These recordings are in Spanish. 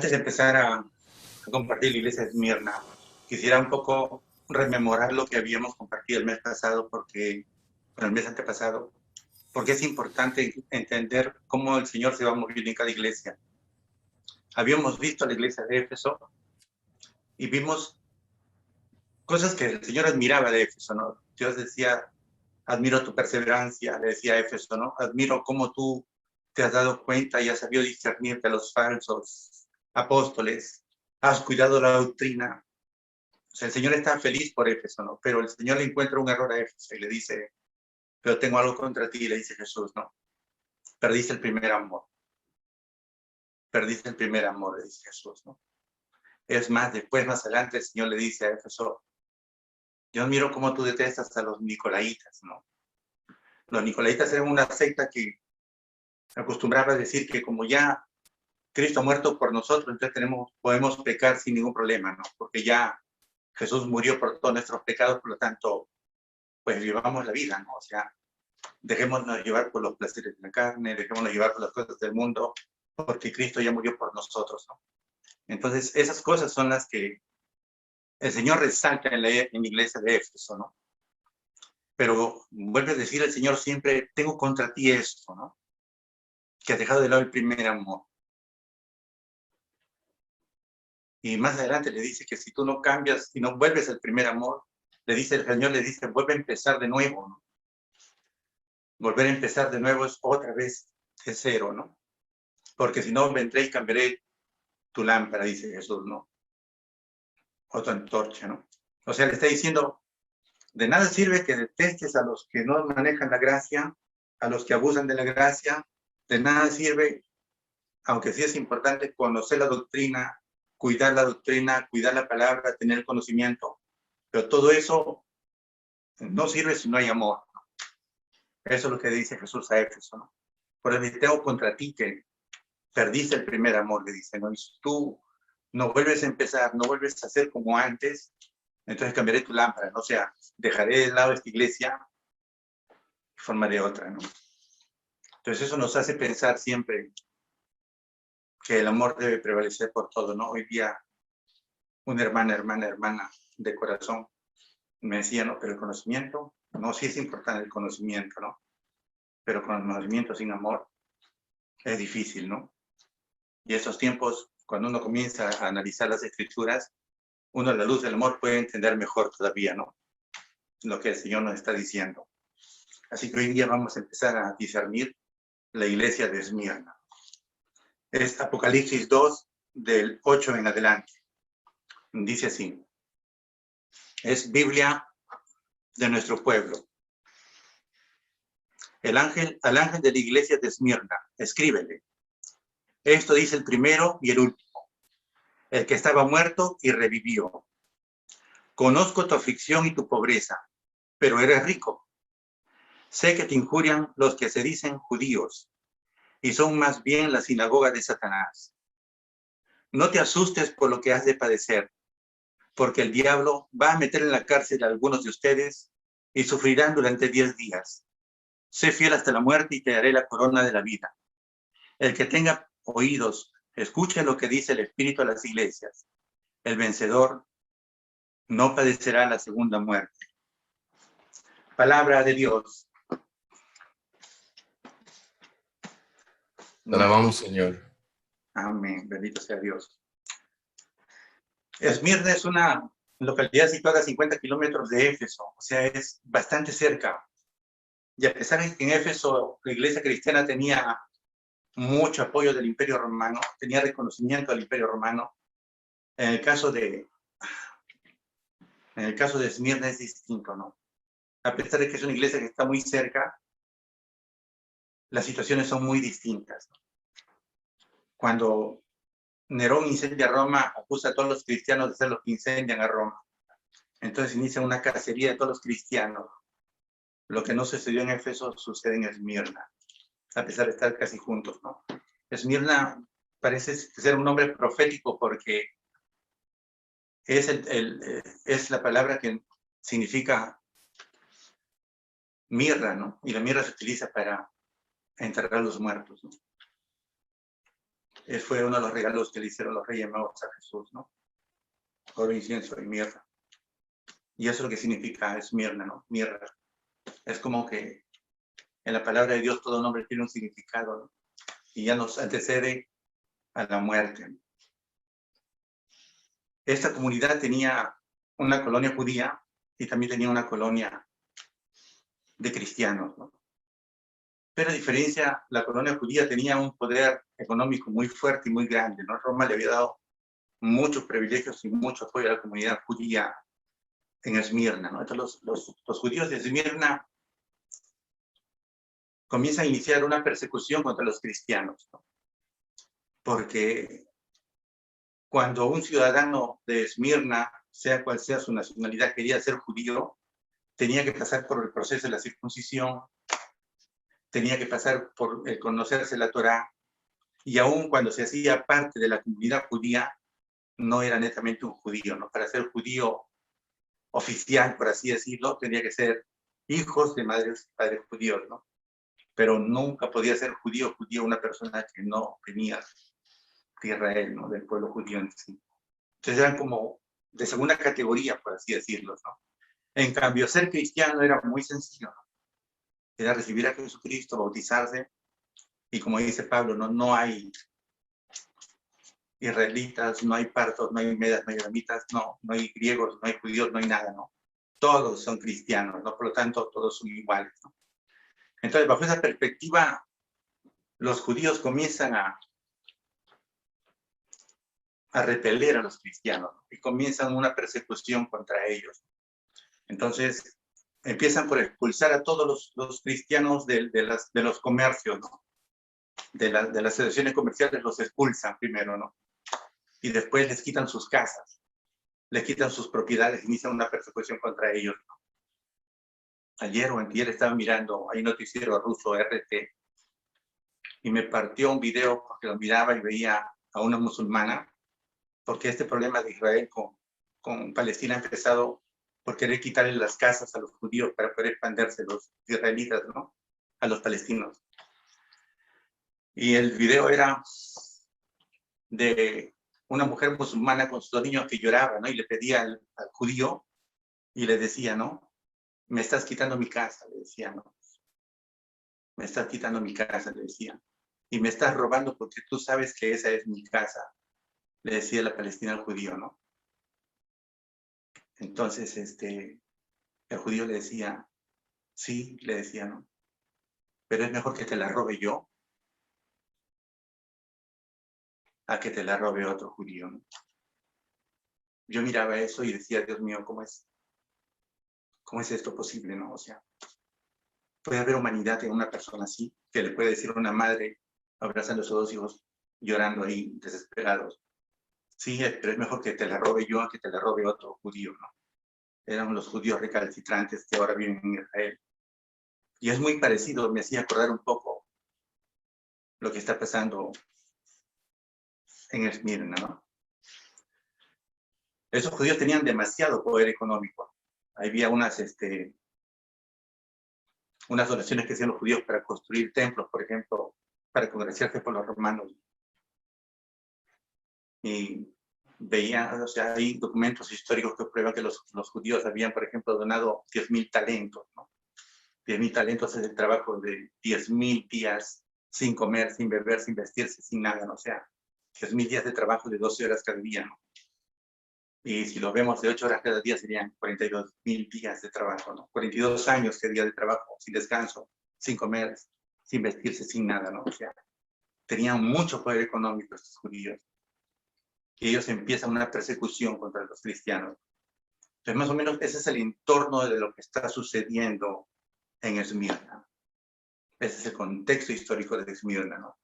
Antes de empezar a compartir la iglesia de Esmirna, quisiera un poco rememorar lo que habíamos compartido el mes pasado, el mes antepasado, porque es importante entender cómo el Señor se va moviendo en cada iglesia. Habíamos visto la iglesia de Éfeso y vimos cosas que el Señor admiraba de Éfeso, ¿no? Dios decía, admiro tu perseverancia, le decía a Éfeso, ¿no? Admiro cómo tú te has dado cuenta y has sabido discernir de los falsos apóstoles, has cuidado la doctrina. O sea, el Señor está feliz por Éfeso, ¿no? Pero el Señor le encuentra un error a Éfeso y le dice, pero tengo algo contra ti, le dice Jesús, ¿no? Perdiste el primer amor. Perdiste el primer amor, le dice Jesús, ¿no? Es más, después, más adelante, el Señor le dice a Éfeso, yo admiro cómo tú detestas a los nicolaitas, ¿no? Los nicolaitas eran una secta que acostumbraba a decir que como ya Cristo ha muerto por nosotros, entonces podemos pecar sin ningún problema, ¿no? Porque ya Jesús murió por todos nuestros pecados, por lo tanto, pues vivamos la vida, ¿no? O sea, dejémonos llevar por los placeres de la carne, dejémonos llevar por las cosas del mundo, porque Cristo ya murió por nosotros, ¿no? Entonces, esas cosas son las que el Señor resalta en la iglesia de Éfeso, ¿no? Pero vuelve a decir el Señor siempre, tengo contra ti esto, ¿no? Que has dejado de lado el primer amor. Y más adelante le dice que si tú no cambias y no vuelves al primer amor, le dice el Señor, le dice, vuelve a empezar de nuevo, ¿no? Volver a empezar de nuevo es otra vez de cero, ¿no? Porque si no, vendré y cambiaré tu lámpara, dice Jesús, ¿no? O tu antorcha, ¿no? O sea, le está diciendo, de nada sirve que detestes a los que no manejan la gracia, a los que abusan de la gracia, de nada sirve, aunque sí es importante conocer la doctrina, cuidar la palabra, tener conocimiento, pero todo eso no sirve si no hay amor. Eso es lo que dice Jesús a Éfeso, ¿no? Por eso tengo contra ti que perdiste el primer amor, le dice, ¿no? Y si tú no vuelves a empezar, no vuelves a ser como antes, entonces cambiaré tu lámpara, ¿no? O sea, dejaré de lado esta iglesia y formaré otra, ¿no? Entonces eso nos hace pensar siempre que el amor debe prevalecer por todo, ¿no? Hoy día una hermana de corazón me decía, ¿no? Pero el conocimiento, no, sí es importante el conocimiento, ¿no? Pero con el conocimiento sin amor es difícil, ¿no? Y esos tiempos, cuando uno comienza a analizar las escrituras, uno a la luz del amor puede entender mejor todavía, ¿no? Lo que el Señor nos está diciendo. Así que hoy día vamos a empezar a discernir la iglesia de Esmirna. Es Apocalipsis 2, del 8 en adelante. Dice así. Es Biblia de nuestro pueblo. Al ángel de la iglesia de Esmirna, escríbele. Esto dice el primero y el último, el que estaba muerto y revivió. Conozco tu aflicción y tu pobreza, pero eres rico. Sé que te injurian los que se dicen judíos y son más bien la sinagoga de Satanás. No te asustes por lo que has de padecer, porque el diablo va a meter en la cárcel a algunos de ustedes y sufrirán durante 10 días. Sé fiel hasta la muerte y te daré la corona de la vida. El que tenga oídos, escuche lo que dice el Espíritu a las iglesias. El vencedor no padecerá la segunda muerte. Palabra de Dios. Te alabamos, Señor. Amén. Bendito sea Dios. Esmirna es una localidad situada a 50 kilómetros de Éfeso, o sea, es bastante cerca. Y a pesar de que en Éfeso la iglesia cristiana tenía mucho apoyo del Imperio Romano, tenía reconocimiento del Imperio Romano, en el caso de Esmirna es distinto, ¿no? A pesar de que es una iglesia que está muy cerca, las situaciones son muy distintas. Cuando Nerón incendia Roma, acusa a todos los cristianos de ser los que incendian a Roma. Entonces inicia una cacería de todos los cristianos. Lo que no sucedió en Éfeso sucede en Esmirna, a pesar de estar casi juntos, ¿no? Esmirna parece ser un nombre profético porque es la palabra que significa mirra, ¿no? Y la mirra se utiliza para enterrar a los muertos, ¿no? Fue uno de los regalos que le hicieron los Reyes Magos a Jesús, ¿no? Oro, incienso y mirra. Y eso es lo que significa Esmirna, ¿no? Mirra. Es como que en la palabra de Dios todo nombre tiene un significado, ¿no? Y ya nos antecede a la muerte. Esta comunidad tenía una colonia judía y también tenía una colonia de cristianos, ¿no? Pero a diferencia, la colonia judía tenía un poder económico muy fuerte y muy grande, ¿no? Roma le había dado muchos privilegios y mucho apoyo a la comunidad judía en Esmirna, ¿no? Entonces los judíos de Esmirna comienzan a iniciar una persecución contra los cristianos, ¿no? Porque cuando un ciudadano de Esmirna, sea cual sea su nacionalidad, quería ser judío, tenía que pasar por el proceso de la circuncisión, tenía que pasar por el conocerse la Torá, y aún cuando se hacía parte de la comunidad judía, no era netamente un judío, ¿no? Para ser judío oficial, por así decirlo, tenía que ser hijos de madres y padres judíos, ¿no? Pero nunca podía ser judío una persona que no venía de Israel, ¿no? Del pueblo judío en sí. Entonces eran como de segunda categoría, por así decirlo, ¿no? En cambio, ser cristiano era muy sencillo, ¿no? Era recibir a Jesucristo, bautizarse, y como dice Pablo, no hay israelitas, no hay partos, no hay medas, no hay elamitas, no hay griegos, no hay judíos, no hay nada, ¿no? Todos son cristianos, ¿no? Por lo tanto, todos son iguales, ¿no? Entonces, bajo esa perspectiva, los judíos comienzan a repeler a los cristianos, ¿no? Y comienzan una persecución contra ellos. Entonces, empiezan por expulsar a todos los cristianos de los comercios, ¿no? De las asociaciones comerciales los expulsan primero, ¿no? Y después les quitan sus casas, les quitan sus propiedades, inician una persecución contra ellos, ¿no? Ayer o antier estaba mirando, hay un noticiero ruso, RT, y me partió un video porque lo miraba y veía a una musulmana, porque este problema de Israel con Palestina ha empezado por querer quitarle las casas a los judíos para poder expandirse los israelitas, ¿no? A los palestinos. Y el video era de una mujer musulmana con sus dos niños que lloraba, ¿no? Y le pedía al judío y le decía, ¿no? Me estás quitando mi casa, le decía, ¿no? Me estás quitando mi casa, le decía. Y me estás robando porque tú sabes que esa es mi casa, le decía la Palestina al judío, ¿no? Entonces, el judío le decía, sí, le decía, ¿no? Pero es mejor que te la robe yo a que te la robe otro judío, ¿no? Yo miraba eso y decía, Dios mío, ¿cómo es esto posible, no? O sea, puede haber humanidad en una persona así, que le puede decir a una madre abrazando a sus dos hijos, llorando ahí, desesperados. Sí, pero es mejor que te la robe yo a que te la robe otro judío, ¿no? Eran los judíos recalcitrantes que ahora viven en Israel. Y es muy parecido, me hacía acordar un poco lo que está pasando en Esmirna, ¿no? Esos judíos tenían demasiado poder económico. Había unas donaciones que hacían los judíos para construir templos, por ejemplo, para congraciarse por los romanos. Y veía, o sea, hay documentos históricos que prueban que los judíos habían, por ejemplo, donado 10.000 talentos, ¿no? 10.000 talentos es el trabajo de 10.000 días sin comer, sin beber, sin vestirse, sin nada, ¿no? O sea, 10.000 días de trabajo de 12 horas cada día, ¿no? Y si lo vemos de 8 horas cada día serían 42.000 días de trabajo, ¿no? 42 años que día de trabajo, sin descanso, sin comer, sin vestirse, sin nada, ¿no? O sea, tenían mucho poder económico estos judíos. Y ellos empiezan una persecución contra los cristianos. Entonces, más o menos, ese es el entorno de lo que está sucediendo en Esmirna. Ese es el contexto histórico de Esmirna, ¿no?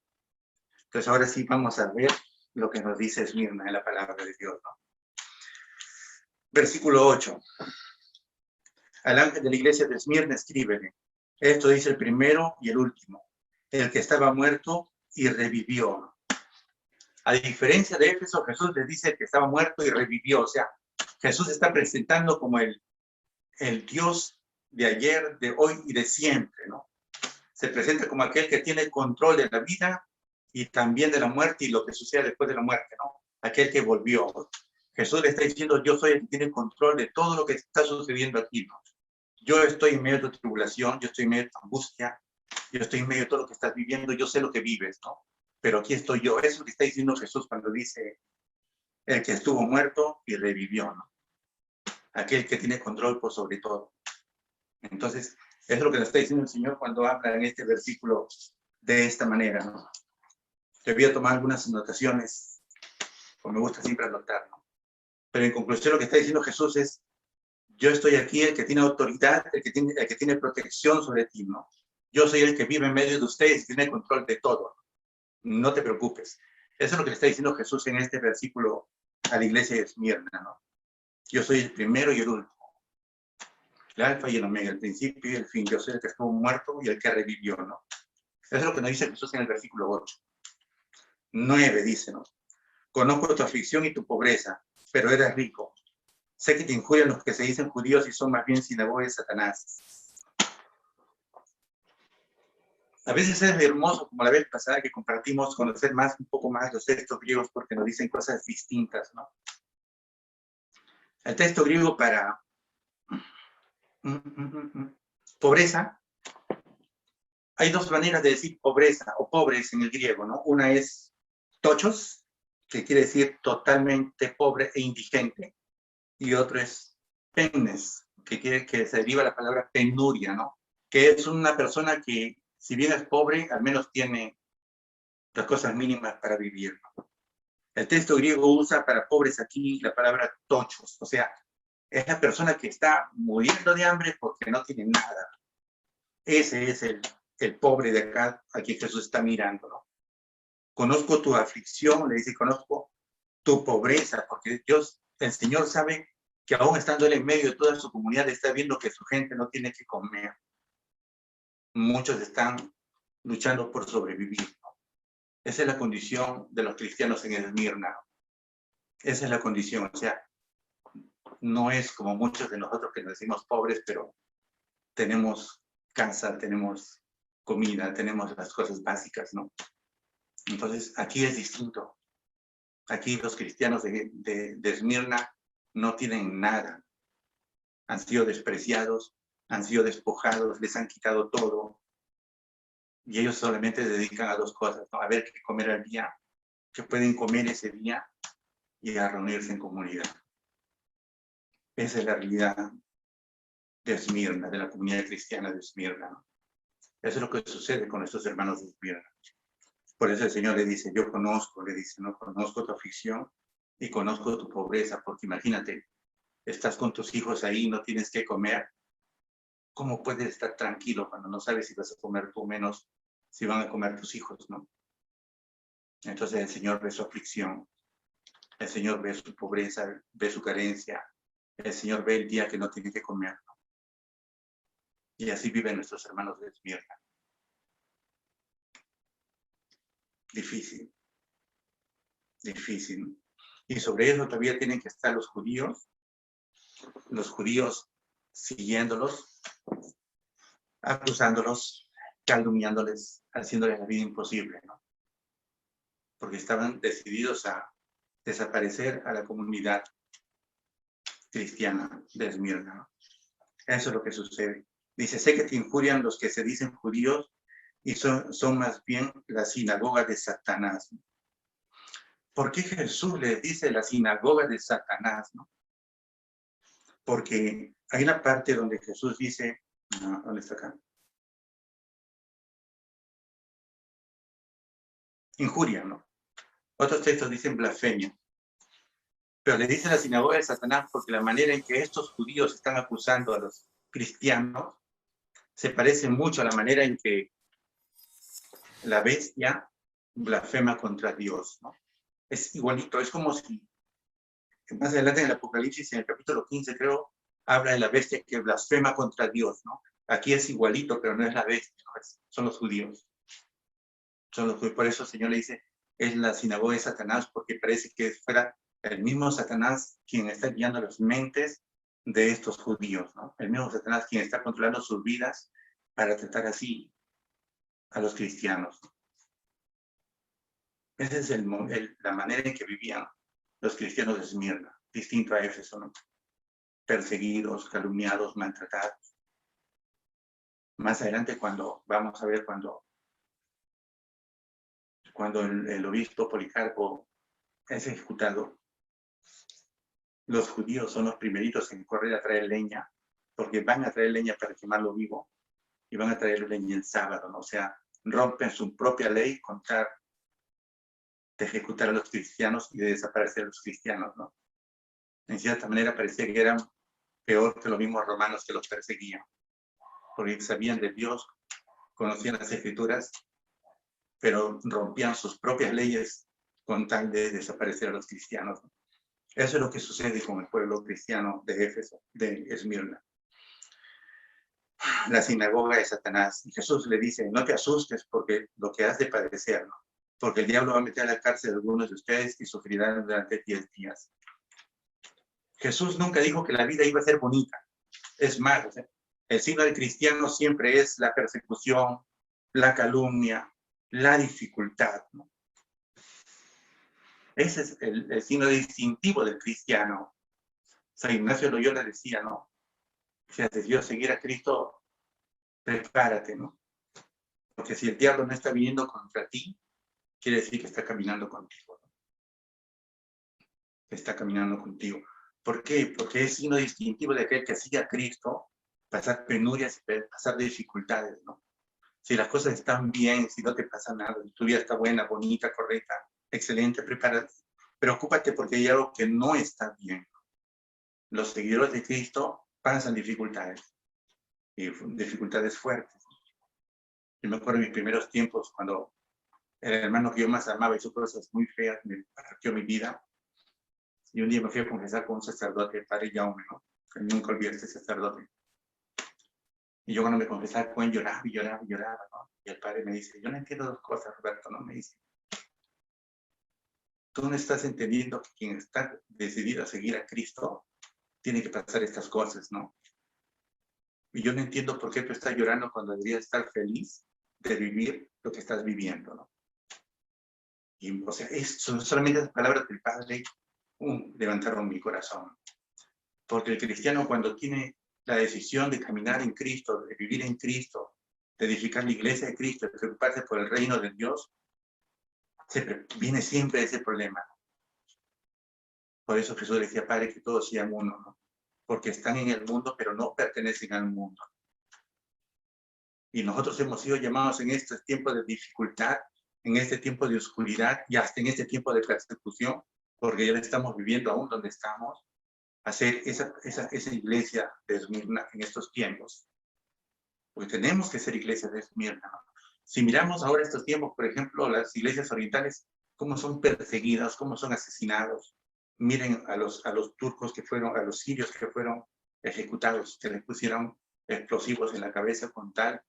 Entonces, ahora sí vamos a ver lo que nos dice Esmirna en la palabra de Dios, ¿no? Versículo 8. Al ángel de la iglesia de Esmirna escríbele. Esto dice el primero y el último, el que estaba muerto y revivió. A diferencia de Éfeso, Jesús les dice que estaba muerto y revivió. O sea, Jesús se está presentando como el Dios de ayer, de hoy y de siempre, ¿no? Se presenta como aquel que tiene control de la vida y también de la muerte y lo que sucede después de la muerte, ¿no? Aquel que volvió. Jesús le está diciendo, yo soy el que tiene control de todo lo que está sucediendo aquí, ¿no? Yo estoy en medio de tu tribulación, yo estoy en medio de tu angustia, yo estoy en medio de todo lo que estás viviendo, yo sé lo que vives, ¿no? Pero aquí estoy yo. Eso es lo que está diciendo Jesús cuando dice, el que estuvo muerto y revivió, ¿no? Aquel que tiene control por sobre todo. Entonces, es lo que nos está diciendo el Señor cuando habla en este versículo de esta manera, ¿no? Te voy a tomar algunas anotaciones, como me gusta siempre anotar, ¿no? Pero en conclusión lo que está diciendo Jesús es, yo estoy aquí, el que tiene autoridad, el que tiene protección sobre ti, ¿no? Yo soy el que vive en medio de ustedes y tiene control de todo. No te preocupes. Eso es lo que le está diciendo Jesús en este versículo a la iglesia de Esmirna, ¿no? Yo soy el primero y el último, el alfa y el omega, el principio y el fin. Yo soy el que estuvo muerto y el que revivió, ¿no? Eso es lo que nos dice Jesús en el versículo 8. 9 dice, ¿no? Conozco tu aflicción y tu pobreza, pero eres rico. Sé que te injurian los que se dicen judíos y son más bien sinagoga de Satanás. A veces es hermoso, como la vez pasada que compartimos, conocer un poco más los textos griegos porque nos dicen cosas distintas, ¿no? El texto griego para pobreza, hay dos maneras de decir pobreza o pobres en el griego, ¿no? Una es tochos, que quiere decir totalmente pobre e indigente, y otro es pennes, que se deriva la palabra penuria, ¿no? Que es una persona que, si bien es pobre, al menos tiene las cosas mínimas para vivir, ¿no? El texto griego usa para pobres aquí la palabra tochos, o sea, es la persona que está muriendo de hambre porque no tiene nada. Ese es el pobre de acá, a quien Jesús está mirando, ¿no? Conozco tu aflicción, le dice, conozco tu pobreza, porque Dios, el Señor sabe que aún estando Él en medio de toda su comunidad, está viendo que su gente no tiene que comer. Muchos están luchando por sobrevivir, ¿no? Esa es la condición de los cristianos en Esmirna, ¿no? Esa es la condición, o sea, no es como muchos de nosotros que nos decimos pobres, pero tenemos casa, tenemos comida, tenemos las cosas básicas, ¿no? Entonces, aquí es distinto. Aquí los cristianos de Esmirna no tienen nada. Han sido despreciados, han sido despojados, les han quitado todo. Y ellos solamente se dedican a dos cosas, ¿no? A ver qué comer al día, qué pueden comer ese día y a reunirse en comunidad. Esa es la realidad de Esmirna, de la comunidad cristiana de Esmirna, ¿no? Eso es lo que sucede con estos hermanos de Esmirna. Por eso el Señor le dice, yo conozco, le dice, no conozco tu aflicción y conozco tu pobreza, porque imagínate, estás con tus hijos ahí, no tienes que comer. ¿Cómo puedes estar tranquilo cuando no sabes si vas a comer tú, menos si van a comer tus hijos, ¿no? Entonces el Señor ve su aflicción, el Señor ve su pobreza, ve su carencia, el Señor ve el día que no tiene que comer, ¿no? Y así viven nuestros hermanos de Esmirna. Difícil, difícil. Y sobre eso todavía tienen que estar los judíos siguiéndolos, acusándolos, calumniándoles, haciéndoles la vida imposible, ¿no? Porque estaban decididos a desaparecer a la comunidad cristiana de Esmirna, ¿no? Eso es lo que sucede. Dice, sé que te injurian los que se dicen judíos y son más bien la sinagoga de Satanás. ¿Por qué Jesús les dice la sinagoga de Satanás, no? Porque hay una parte donde Jesús dice, ¿dónde está acá? Injuria, ¿no? Otros textos dicen blasfemia. Pero le dice la sinagoga de Satanás porque la manera en que estos judíos están acusando a los cristianos se parece mucho a la manera en que la bestia blasfema contra Dios, ¿no? Es igualito, es como si más adelante en el Apocalipsis, en el capítulo 15, creo, habla de la bestia que blasfema contra Dios, ¿no? Aquí es igualito, pero no es la bestia, ¿no? Son los judíos. Son los judíos. Por eso el Señor le dice, es la sinagoga de Satanás, porque parece que fuera el mismo Satanás quien está guiando las mentes de estos judíos, ¿no? El mismo Satanás quien está controlando sus vidas para tratar así a los cristianos. Esa es la manera en que vivían los cristianos de Esmirna, distinto a Éfeso, ¿no? Perseguidos, calumniados, maltratados. Más adelante, cuando vamos a ver cuando el obispo Policarpo es ejecutado, los judíos son los primeritos en correr a traer leña, porque van a traer leña para quemarlo vivo, y van a traer leña el sábado, ¿no? O sea, rompen su propia ley contra de ejecutar a los cristianos y de desaparecer a los cristianos, ¿no? En cierta manera parecía que eran peor que los mismos romanos que los perseguían, porque sabían de Dios, conocían las escrituras, pero rompían sus propias leyes con tal de desaparecer a los cristianos. Eso es lo que sucede con el pueblo cristiano de Éfeso, de Esmirna. La sinagoga de Satanás. Y Jesús le dice, no te asustes porque lo que has de padecer, ¿no? Porque el diablo va a meter a la cárcel a algunos de ustedes y sufrirán durante 10 días. Jesús nunca dijo que la vida iba a ser bonita. Es más, ¿sí? El signo del cristiano siempre es la persecución, la calumnia, la dificultad, ¿no? Ese es el signo distintivo del cristiano. San Ignacio de Loyola decía, ¿no? Si has decidido seguir a Cristo, prepárate, ¿no? Porque si el diablo no está viniendo contra ti, quiere decir que está caminando contigo, ¿no? Está caminando contigo. ¿Por qué? Porque es signo distintivo de aquel que sigue a Cristo, pasar penurias y pasar dificultades, ¿no? Si las cosas están bien, si no te pasa nada, si tu vida está buena, bonita, correcta, excelente, prepárate. Preocúpate porque hay algo que no está bien. Los seguidores de Cristo pasan dificultades, y dificultades fuertes. Yo me acuerdo en mis primeros tiempos, cuando el hermano que yo más amaba hizo cosas muy feas, me partió mi vida. Y un día me fui a confesar con un sacerdote, el padre Jaume, ¿no? Que nunca olvidé a este sacerdote. Y yo cuando me confesaba con él lloraba y lloraba y lloraba, ¿no? Y el padre me dice, yo no entiendo dos cosas, Roberto, ¿no? Me dice, tú no estás entendiendo que quien está decidido a seguir a Cristo tiene que pasar estas cosas, ¿no? Y yo no entiendo por qué tú estás llorando cuando deberías estar feliz de vivir lo que estás viviendo, ¿no? Y, o sea, son solamente las palabras del Padre levantaron mi corazón. Porque el cristiano cuando tiene la decisión de caminar en Cristo, de vivir en Cristo, de edificar la iglesia de Cristo, de preocuparse por el reino de Dios, viene siempre ese problema. Por eso Jesús le decía, Padre, que todos sean uno, ¿no? Porque están en el mundo, pero no pertenecen al mundo. Y nosotros hemos sido llamados en estos tiempos de dificultad, en este tiempo de oscuridad y hasta en este tiempo de persecución, porque ya estamos viviendo aún donde estamos, hacer esa iglesia de Esmirna en estos tiempos. Porque tenemos que ser iglesia de Esmirna. Si miramos ahora estos tiempos, por ejemplo, las iglesias orientales, cómo son perseguidas, cómo son asesinados. Miren a los turcos que fueron, a los sirios que fueron ejecutados, que les pusieron explosivos en la cabeza con tal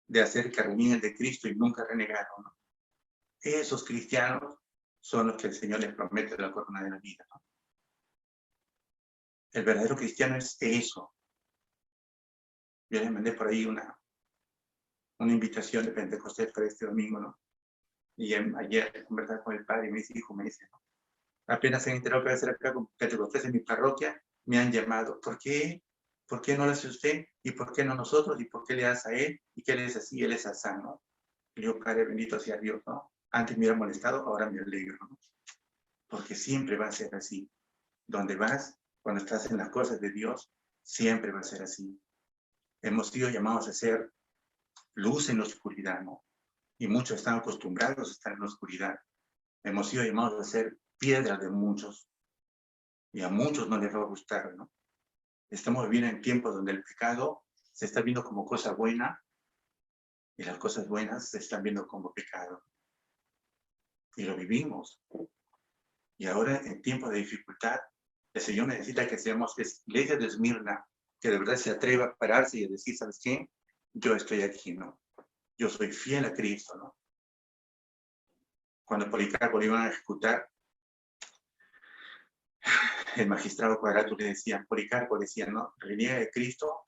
de hacer que arruinen el de Cristo y nunca renegaron, ¿no? Esos cristianos son los que el Señor les promete la corona de la vida, ¿no? El verdadero cristiano es eso. Yo les mandé por ahí una invitación de Pentecostés para este domingo, ¿no? Y ayer conversaba con el padre y me dice, hijo, me dice, ¿no? Apenas se han enterado que va a ser acá con Pentecostés en mi parroquia, me han llamado. ¿Por qué? ¿Por qué no lo hace usted? ¿Y por qué no nosotros? ¿Y por qué le hace a él? ¿Y qué él es así? Él es así, ¿no? Y yo, Padre, bendito sea Dios, ¿no? Antes me hubiera molestado, ahora me alegro, ¿no? Porque siempre va a ser así. Donde vas, cuando estás en las cosas de Dios, siempre va a ser así. Hemos sido llamados a ser luz en la oscuridad, ¿no? Y muchos están acostumbrados a estar en la oscuridad. Hemos sido llamados a ser piedra de muchos. Y a muchos no les va a gustar, ¿no? Estamos viviendo en tiempos donde el pecado se está viendo como cosa buena y las cosas buenas se están viendo como pecado. Y lo vivimos. Y ahora, en tiempos de dificultad, el Señor necesita que seamos iglesia de Esmirna, que de verdad se atreva a pararse y a decir, ¿sabes qué? Yo estoy aquí, ¿no? Yo soy fiel a Cristo, ¿no? Cuando Policarpo lo iban a ejecutar, el magistrado Cuadrato le decía, Policarpo decía, ¿no? Reniega de Cristo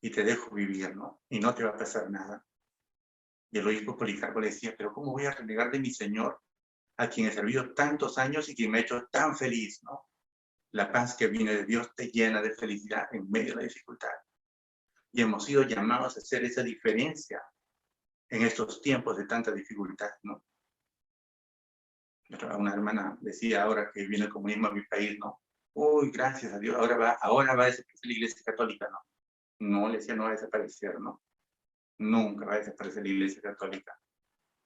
y te dejo vivir, ¿no? Y no te va a pasar nada. Y el obispo Policarpo le decía, pero ¿cómo voy a renegar de mi Señor a quien he servido tantos años y quien me ha hecho tan feliz, ¿no? La paz que viene de Dios te llena de felicidad en medio de la dificultad. Y hemos sido llamados a hacer esa diferencia en estos tiempos de tanta dificultad, ¿no? Una hermana decía ahora que viene el comunismo a mi país, ¿no? Uy, gracias a Dios, ahora va a desaparecer la Iglesia Católica, ¿no? No, le decía, no va a desaparecer, ¿no? Nunca va a desaparecer la Iglesia Católica.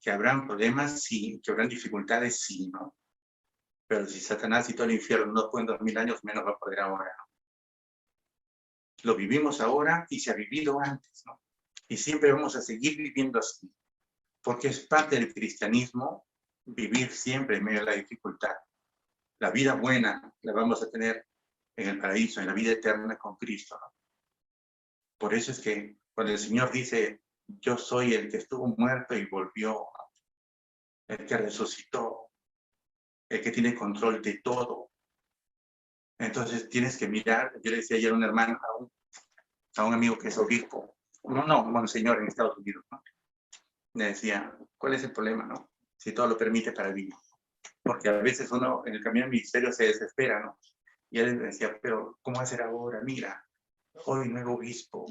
Que habrán problemas, sí, que habrán dificultades, sí, ¿no? Pero si Satanás y todo el infierno no pueden 2000 años, menos va a poder ahora, ¿no? Lo vivimos ahora y se ha vivido antes, ¿no? Y siempre vamos a seguir viviendo así, porque es parte del cristianismo vivir siempre en medio de la dificultad. La vida buena la vamos a tener en el paraíso, en la vida eterna con Cristo, ¿no? Por eso es que cuando el Señor dice, yo soy el que estuvo muerto y volvió, el que resucitó, el que tiene control de todo. Entonces tienes que mirar, yo le decía ayer a un hermano, a un amigo que es obispo, no, monseñor en Estados Unidos, ¿no? Le decía, ¿cuál es el problema, no? Si todo lo permite para bien. Porque a veces uno en el camino del ministerio se desespera, ¿no? Y él decía, pero ¿cómo hacer ahora? Mira, hoy nuevo obispo,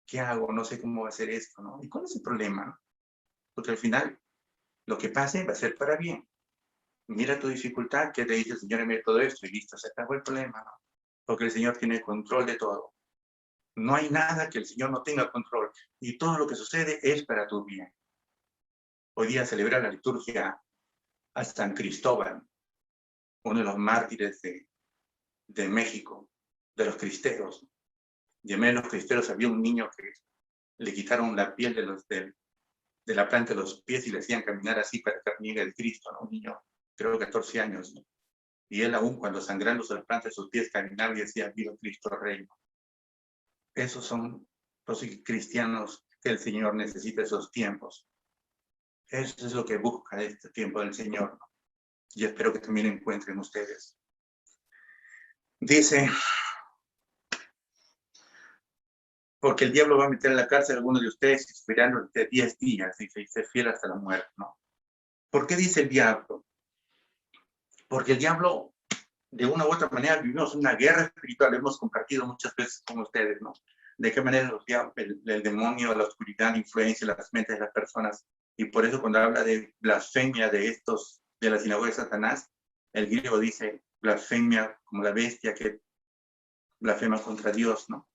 ¿qué hago? No sé cómo hacer esto, ¿no? ¿Y cuál es el problema? Porque al final, lo que pase va a ser para bien. Mira tu dificultad, que te dice el Señor, mira todo esto, y listo, se acabó el problema, ¿no? Porque el Señor tiene control de todo. No hay nada que el Señor no tenga control, y todo lo que sucede es para tu bien. Hoy día celebra la liturgia a San Cristóbal, uno de los mártires de México, de los cristeros. Y en medio de los cristeros había un niño que le quitaron la piel de la planta de los pies y le hacían caminar así para que niega el Cristo, ¿no? Un niño, creo, 14 años, ¿no? Y él aún cuando sangrándose la planta de sus pies caminaba y decía, viva Cristo Rey. Esos son los cristianos que el Señor necesita esos tiempos. Eso es lo que busca este tiempo del Señor, ¿no? Y espero que también encuentren ustedes. Dice, porque el diablo va a meter en la cárcel a algunos de ustedes y sufrirán durante 10 días, dice, y se fiel hasta la muerte, ¿no? ¿Por qué dice el diablo? Porque el diablo, de una u otra manera, vivimos una guerra espiritual, hemos compartido muchas veces con ustedes, ¿no? De qué manera el demonio, la oscuridad influencia las mentes de las personas. Y por eso cuando habla de blasfemia de la sinagoga de Satanás, el griego dice blasfemia como la bestia que blasfema contra Dios, ¿no?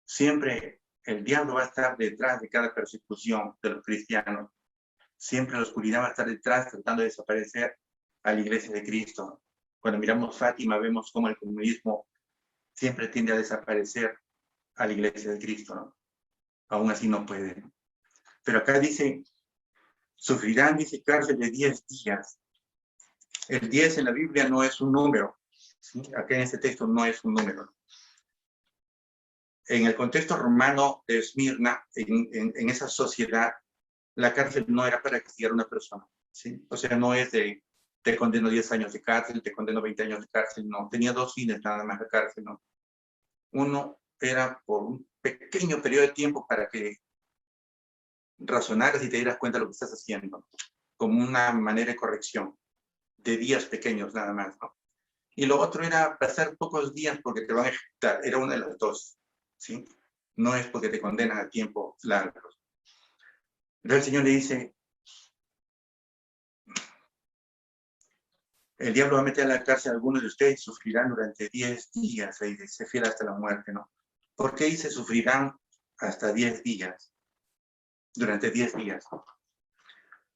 Siempre el diablo va a estar detrás de cada persecución de los cristianos. Siempre la oscuridad va a estar detrás tratando de desaparecer a la iglesia de Cristo. Cuando miramos Fátima vemos cómo el comunismo siempre tiende a desaparecer a la iglesia de Cristo, ¿no? Aún así no puede, ¿no? Pero acá dice, sufrirán, dice, cárcel de 10 días. El 10 en la Biblia no es un número, ¿sí? Acá en este texto no es un número. En el contexto romano de Esmirna, en esa sociedad, la cárcel no era para castigar a una persona, ¿sí? O sea, no es de, te condeno 10 años de cárcel, te condeno 20 años de cárcel, no. Tenía dos fines nada más la cárcel, ¿no? Uno era por un pequeño periodo de tiempo para que razonaras y te dieras cuenta de lo que estás haciendo, como una manera de corrección, de días pequeños nada más, ¿no? Y lo otro era pasar pocos días porque te van a ejecutar, era una de las dos, ¿sí? No es porque te condenan a tiempos largos. Entonces el Señor le dice, el diablo va a meter a la cárcel a algunos de ustedes y sufrirán durante 10 días, y dice, fiel hasta la muerte, ¿no? ¿Por qué dice sufrirán hasta 10 días? Durante 10 días.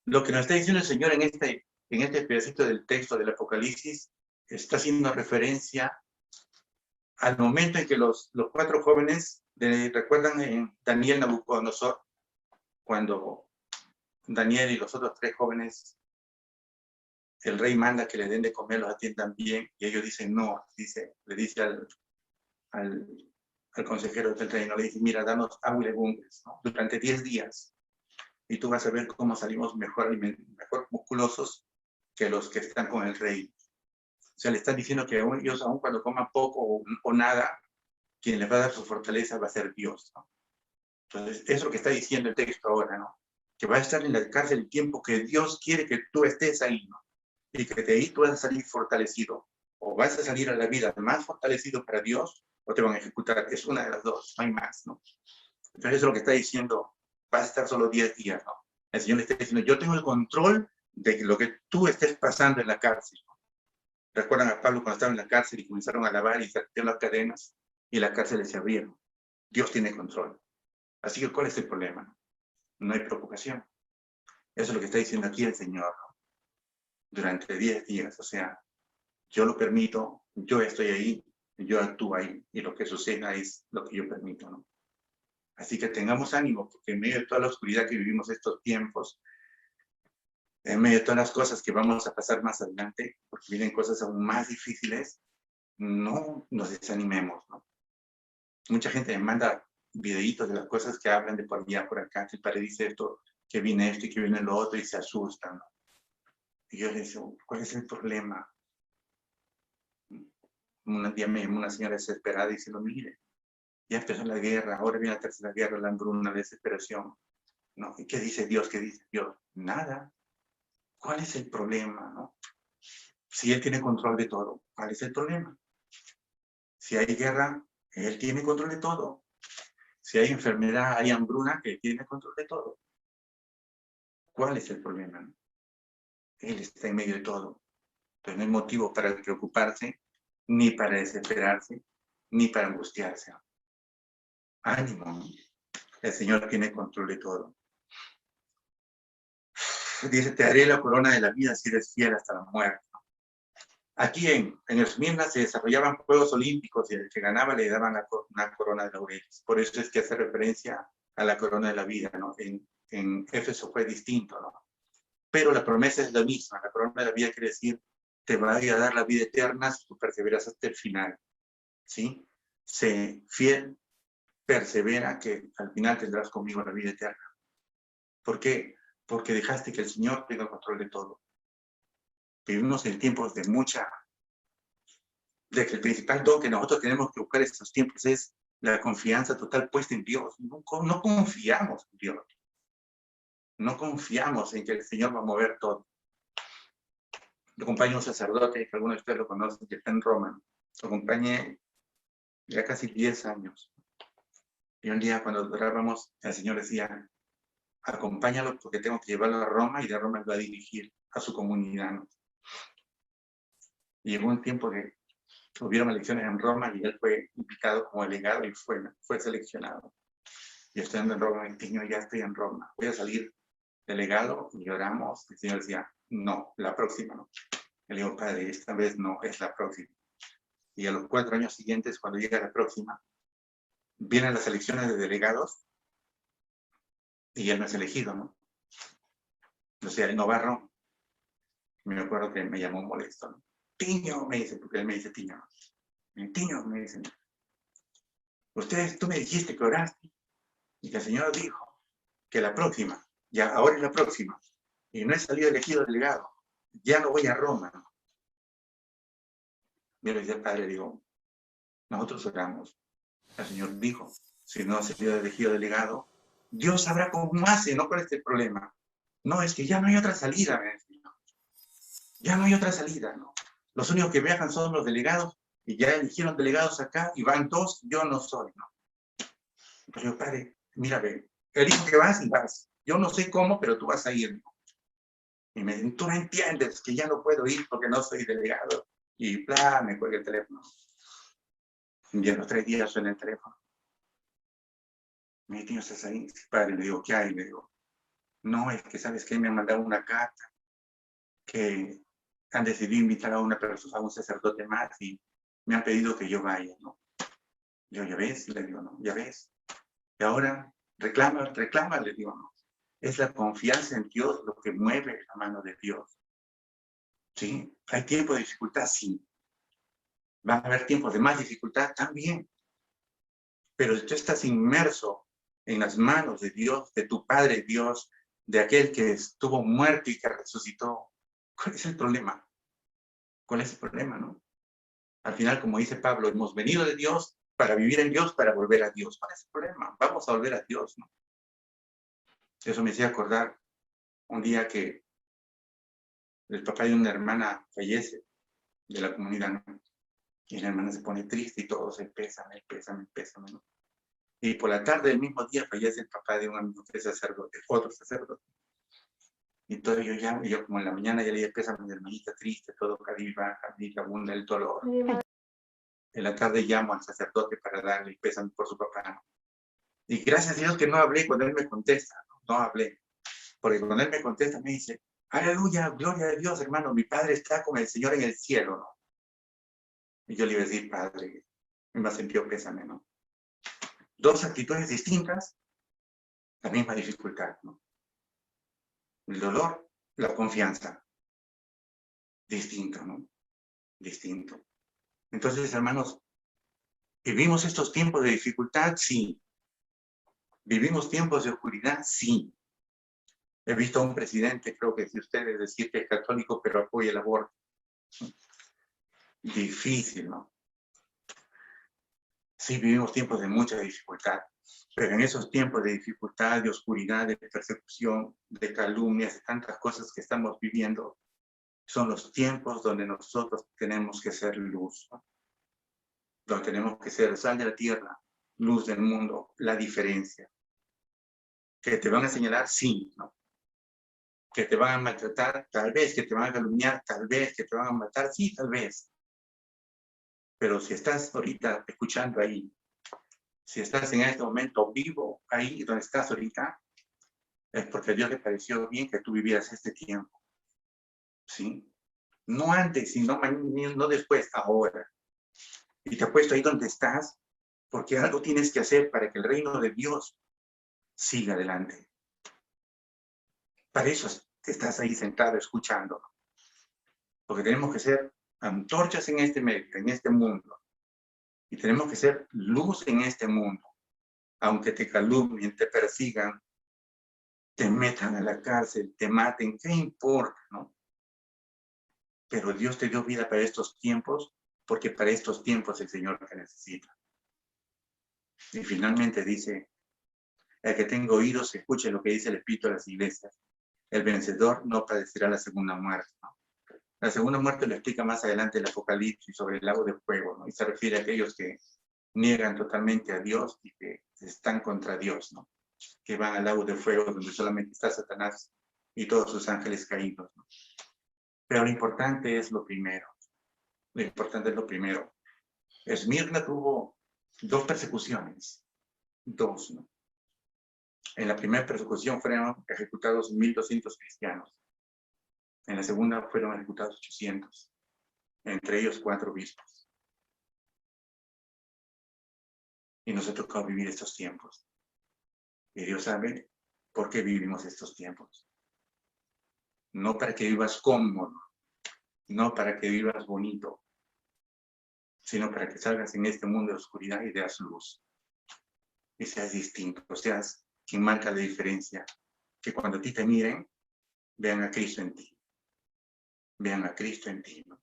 Lo que nos está diciendo el Señor en este pedacito del texto del Apocalipsis está haciendo referencia al momento en que los 4 jóvenes, recuerdan en Daniel Nabucodonosor, cuando Daniel y los otros 3 jóvenes, el rey manda que le den de comer, los atiendan bien, y ellos dicen no, le dice al consejero del reino, le dice, mira, danos agua y legumbres, ¿no? Durante 10 días, y tú vas a ver cómo salimos mejor musculosos que los que están con el rey. O sea, le están diciendo que ellos, aun cuando coman poco o nada, quien les va a dar su fortaleza va a ser Dios, ¿no? Entonces, eso es lo que está diciendo el texto ahora, ¿no? Que va a estar en la cárcel el tiempo que Dios quiere que tú estés ahí, ¿no? y que de ahí tú vas a salir fortalecido, o vas a salir a la vida más fortalecido para Dios, o te van a ejecutar. Es una de las dos, no hay más, ¿no? Entonces eso es lo que está diciendo, vas a estar solo 10 días, ¿no? El Señor le está diciendo, yo tengo el control de lo que tú estés pasando en la cárcel, ¿no? Recuerdan a Pablo cuando estaba en la cárcel y comenzaron a alabar y se rompieron las cadenas y las cárceles se abrieron. Dios tiene control. Así que, ¿cuál es el problema? No hay preocupación. Eso es lo que está diciendo aquí el Señor, ¿no? Durante 10 días, o sea, yo lo permito, yo estoy ahí, yo actúo ahí, y lo que suceda es lo que yo permito, ¿no? Así que tengamos ánimo, porque en medio de toda la oscuridad que vivimos estos tiempos, en medio de todas las cosas que vamos a pasar más adelante, porque vienen cosas aún más difíciles, no nos desanimemos, ¿no? Mucha gente me manda videitos de las cosas que hablan de por allá, por acá, que el padre dice esto, que viene esto y que viene lo otro, y se asustan, ¿no? Y yo les digo, ¿cuál es el problema? Un día me llamó una señora desesperada y dice, mire, ya empezó la guerra, ahora viene la tercera guerra, la hambruna, la desesperación, ¿no? ¿Y qué dice Dios? ¿Qué dice Dios? Nada. ¿Cuál es el problema, no? Si Él tiene control de todo, ¿cuál es el problema? Si hay guerra, Él tiene control de todo. Si hay enfermedad, hay hambruna, Él tiene control de todo. ¿Cuál es el problema, no? Él está en medio de todo. Entonces no hay motivo para preocuparse, ni para desesperarse, ni para angustiarse. Ánimo, ¿no? El Señor tiene control de todo. Dice, te daré la corona de la vida si eres fiel hasta la muerte. Aquí en Esmirna se desarrollaban Juegos Olímpicos y el que ganaba le daban una corona de laureles. Por eso es que hace referencia a la corona de la vida, ¿no? En Éfeso fue distinto, ¿no? Pero la promesa es la misma. La corona de la vida quiere decir, te va a dar la vida eterna si tú perseveras hasta el final, ¿sí? Sé fiel, persevera, que al final tendrás conmigo la vida eterna. ¿Por qué? Porque dejaste que el Señor tenga control de todo. Vivimos en tiempos de que el principal don que nosotros tenemos que buscar en estos tiempos es la confianza total puesta en Dios. No confiamos en Dios. No confiamos en que el Señor va a mover todo. Yo acompañé a un sacerdote, que algunos de ustedes lo conocen, que está en Roma. Lo acompañé ya casi 10 años. Y un día cuando orábamos, el Señor decía, acompáñalo porque tengo que llevarlo a Roma y de Roma lo va a dirigir a su comunidad, ¿no? Y llegó un tiempo que hubieron elecciones en Roma y él fue invitado como delegado y fue seleccionado. Y estando en Roma, Señor, ya estoy en Roma, voy a salir delegado, y oramos. El Señor decía, no, la próxima no. Le digo, Padre, esta vez no, es la próxima. Y a los 4 años siguientes, cuando llega la próxima, vienen las elecciones de delegados y él no es elegido, ¿no? O sea, el Novarro, me acuerdo que me llamó molesto, ¿no? Tiño, me dice, porque él me dice Tiño. Tiño, me dice, tú me dijiste que oraste y que el Señor dijo que la próxima, ya ahora es la próxima, y no he salido elegido delegado, ya no voy a Roma. Yo le dije al Padre, digo, nosotros oramos, el Señor dijo, si no ha salido elegido delegado, Dios sabrá cómo hace, no cuál es el problema. No, es que ya no hay otra salida, me decía. Ya no hay otra salida, ¿no? Los únicos que viajan son los delegados, y ya eligieron delegados acá, y van 2, yo no soy, ¿no? Pero Padre, mira, ve, elijo que vas y vas. Yo no sé cómo, pero tú vas a ir, ¿no? Y me dicen, tú no entiendes que ya no puedo ir porque no soy delegado. Y bla, me cuelga el teléfono. Y a los 3 días suena el teléfono. Mi tío, ¿estás ahí? Padre, le digo, ¿qué hay? Le digo, no, es que sabes que me han mandado una carta que han decidido invitar a una persona, a un sacerdote más, y me han pedido que yo vaya, ¿no? Yo, ya ves, le digo, no, ya ves. Y ahora reclama, le digo, no. Es la confianza en Dios lo que mueve la mano de Dios. ¿Sí? Hay tiempo de dificultad, sí. Van a haber tiempos de más dificultad también. Pero si tú estás inmerso en las manos de Dios, de tu Padre Dios, de aquel que estuvo muerto y que resucitó, ¿cuál es el problema? ¿Cuál es el problema, no? Al final, como dice Pablo, hemos venido de Dios para vivir en Dios, para volver a Dios. ¿Cuál es el problema? Vamos a volver a Dios, ¿no? Eso me hacía acordar un día que el papá de una hermana fallece de la comunidad, ¿no? Y la hermana se pone triste y todo se pésame, ¿no? Y por la tarde del mismo día fallece el papá de un amigo que es sacerdote, otro sacerdote. Y entonces yo como en la mañana ya le dije, pésame, mi hermanita triste, todo cabizbaja, abunda el dolor. En la tarde llamo al sacerdote para darle pésame por su papá, ¿no? Y gracias a Dios que no hablé cuando él me contesta, no hablé. Porque cuando él me contesta me dice, aleluya, gloria a Dios, hermano, mi padre está con el Señor en el cielo, ¿no? Y yo le iba a decir, padre, me sentió pésame, ¿no? Dos actitudes distintas, la misma dificultad, ¿no? El dolor, la confianza. Distinto, ¿no? Distinto. Entonces, hermanos, ¿vivimos estos tiempos de dificultad? Sí. ¿Vivimos tiempos de oscuridad? Sí. He visto a un presidente, creo que si usted es decir que es católico, pero apoya el aborto. Difícil, ¿no? Sí, vivimos tiempos de mucha dificultad, pero en esos tiempos de dificultad, de oscuridad, de persecución, de calumnias, de tantas cosas que estamos viviendo, son los tiempos donde nosotros tenemos que ser luz, ¿no? Donde tenemos que ser sal de la tierra, luz del mundo, la diferencia. Que te van a señalar, sí, ¿no? Que te van a maltratar, tal vez, que te van a calumniar, tal vez, que te van a matar, sí, tal vez. Pero si estás ahorita escuchando ahí, si estás en este momento vivo, ahí donde estás ahorita, es porque a Dios le pareció bien que tú vivieras este tiempo, ¿sí? No antes, sino no después, ahora. Y te ha puesto ahí donde estás, porque algo tienes que hacer para que el reino de Dios siga adelante. Para eso estás ahí sentado escuchando. Porque tenemos que ser antorchas en este medio, en este mundo. Y tenemos que ser luz en este mundo. Aunque te calumnien, te persigan, te metan a la cárcel, te maten, ¿qué importa, no? Pero Dios te dio vida para estos tiempos, porque para estos tiempos el Señor te necesita. Y finalmente dice, el que tenga oídos, escuche lo que dice el Espíritu a las iglesias. El vencedor no padecerá la segunda muerte, ¿no? La segunda muerte lo explica más adelante el Apocalipsis sobre el lago de fuego, ¿no? Y se refiere a aquellos que niegan totalmente a Dios y que están contra Dios, ¿no? Que van al lago de fuego donde solamente está Satanás y todos sus ángeles caídos, ¿no? Pero lo importante es lo primero. Lo importante es lo primero. Esmirna tuvo dos persecuciones. Dos, ¿no? En la primera persecución fueron ejecutados 1.200 cristianos. En la segunda fueron ejecutados 800. Entre ellos 4 obispos. Y nos ha tocado vivir estos tiempos. Y Dios sabe por qué vivimos estos tiempos. No para que vivas cómodo, no para que vivas bonito, sino para que salgas en este mundo de oscuridad y veas luz. Y seas distinto, seas quien marca la diferencia. Que cuando a ti te miren, vean a Cristo en ti. Vean a Cristo en ti, ¿no?